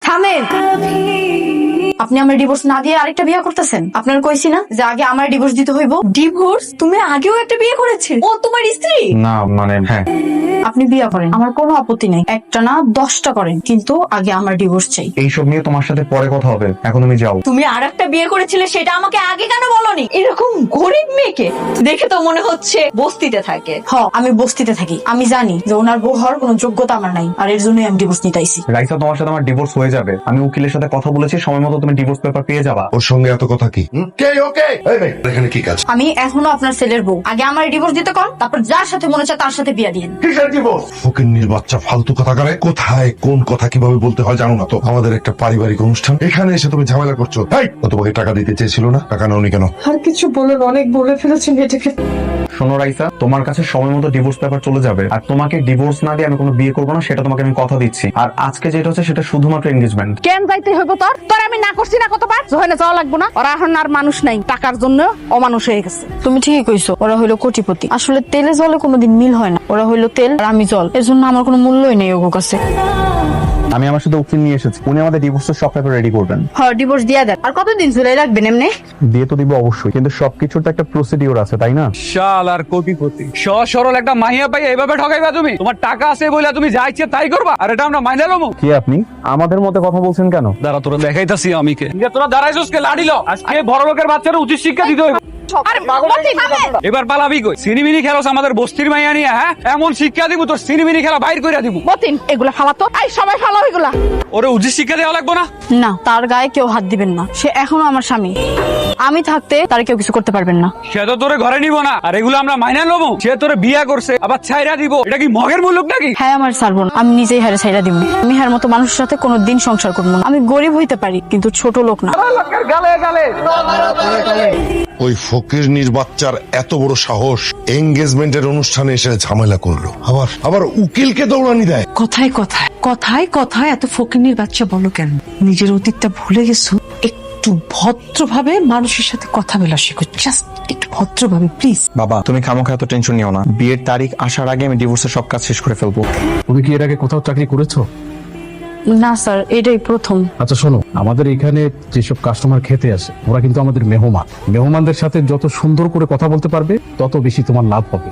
থামেন। আপনি আমার ডিভোর্স না দিয়ে আরেকটা বিয়ে করতেছেন। আপনার কইছি না যে আগে আমার ডিভোর্স দিতে হইব। ডিভোর্স? তুমি আগেও একটা বিয়ে করেছে? ও তোমার স্ত্রী? না মানে হ্যাঁ। আপনি বিয়ে করেন, আমার কোনো আপত্তি নাই, একটা না 10টা করেন, কিন্তু আগে আমার ডিভোর্স চাই। এইসব নিয়ে তোমার সাথে পরে কথা হবে, এখন তুমি যাও। তুমি আর একটা বিয়ে করেছিলে, সেটা আমাকে আগে কেন বলনি? এরকম গরিব মেয়েকে দেখে তো মনে হচ্ছে বস্তিতে থাকে। আমি বস্তিতে থাকি, আমি জানি যে ওনার বউ হওয়ার কোনো যোগ্যতা আমার নাই, আর এর জন্যই আমি ডিভোর্স নিতে আইছি। রাইসা, তোমার সাথে আমার ডিভোর্স হয়ে যাবে। আমি উকিলের সাথে কথা বলেছি, সময় মতো তুমি ডিভোর্স পেপার পেয়ে যাবা। ওর সঙ্গে এত কথা কি? ওকে এখানে কি কাজ? আমি এখনো আপনার ছেলের বউ, আগে আমার ডিভোর্স দিতে কর, তারপর যার সাথে মনে চায় তার সাথে বিয়ে দিন। কিসের ডিভোর্স? ফকিন্নির বাচ্চা ফালতু কথা করে। কোথায় কোন কথা কিভাবে বলতে হয় জানো না তো? আমাদের একটা পারিবারিক অনুষ্ঠান, এখানে এসে তুমি ঝামেলা করছো। ও তোমাকে টাকা দিতে চেয়েছিল না, টাকা নাওনি কেন? আর কিছু বলেন, অনেক বলে ফেলেছি মেয়েটাকে। শোনো রাইসা, তোমার কাছে সময় মতো ডিভোর্স পেপার চলে যাবে, আর তোমাকে ডিভোর্স না দিয়ে আমি কোনো বিয়ে করবো না, সেটা তোমাকে আমি কথা দিচ্ছি। আর আজকে যেটা হচ্ছে সেটা শুধুমাত্র এনগেজমেন্ট। কেন যাইতে হইব তোর? তোর আমি না করছি না কতবার? জহনে যাওয়া লাগবো না? ওরা এখন আর মানুষ নাই, টাকার জন্য অমানুষ হয়ে গেছে। তুমি ঠিকই কইছো, ওরা হইলো কোটিপতি। আসলে তেলে জলে কোনোদিন মিল হয় না, ওরা হইলো তেল আর আমি জল, এর জন্য আমার কোনো মূল্যই নেই ওগো কাছে। আমি আমার সাথে উকিল নিয়ে এসেছি, উনি আমাদের ডিভোর্সের সব পেপার রেডি করবেন। ডিভোর্স দিয়ে দেন। আর কতদিন ঝুলাই রাখবেন এমনি? দিয়ে তো দিব অবশ্যই, কিন্তু সবকিছুর তো একটা প্রসিডিওর আছে, তাই না? শাল আর কোটিপতি সহজ সরল একটা মাহিয়া পাই এইভাবে ঠকাইবা তুমি? তোমার টাকা আছে বলে তুমি যা ইচ্ছে তাই করবা, আর এটা আমরা মাইনা লমু? কি আপনি আমাদের মধ্যে কথা বলছেন কেন? দাঁড়া, তোরা দেখাইতাছি আমি কে। তোরা দাঁড়াইছস কে? লাড়িল আজকে বড় লোকের বাচ্চারা উচিত শিক্ষা দিতে হইব। আরে মতি, থামেন। এবার পালাবি কই? সিনিমিনি খেলোস আমাদের বস্তির মাইয়া নিয়ে, হ্যাঁ? এমন শিক্ষা দিব তোর সিনিমিনি খেলা বাইর কইরা দিব। মতিন, এগুলা ফালাতো। এই সবাই ফালাও এগুলা। ওরে উচিত শিক্ষা দেওয়া লাগবো না? না, তার গায়ে কেউ হাত দিবেন না, সে এখনো আমার স্বামী। আমি থাকতে তার কেউ কিছু করতে পারবেন না। সে তো তোরে ঘরে নিব না, আর এগুলো আমরা মাইনা লমু? সে তোরে বিয়া করছে আবার ছাইরা দিব, এটা কি মগের মুলুক নাকি? হ্যাঁ, আমার ছাড়বো না, আমি নিজেই হারে ছাইরা দিব। আমি হার মতো মানুষের সাথে কোনো দিন সংসার করবো না। আমি গরিব হইতে পারি, কিন্তু ছোট লোক না। গালে গালে ওই ফকিরনির বাচ্চার এত বড় সাহস, এঙ্গেজমেন্টের অনুষ্ঠানে এসে ঝামেলা করলো, আবার উকিলকে দৌড়ানি দেয়। কথায় কথায় কথায় কথায় এত ফকিন্নির বাচ্চা বলো কেন? নিজের অতীতটা ভুলে গেছো? একটু ভদ্রভাবে মানুষের সাথে কথা বলা শেখো, জাস্ট একটু ভদ্রভাবে প্লিজ। বাবা, তুমি খামোখা এত টেনশন নিও না। বিয়ের তারিখ আসার আগে আমি ডিভোর্সের সব কাজ শেষ করে ফেলবো। তুমি কি এর আগে কোথাও চাকরি করেছো? না স্যার, এটাই প্রথম। আচ্ছা শোনো, আমাদের এখানে যেসব কাস্টমার খেতে আসে ওরা কিন্তু আমাদের মেহমান। মেহমানদের সাথে যত সুন্দর করে কথা বলতে পারবে তত বেশি তোমার লাভ হবে।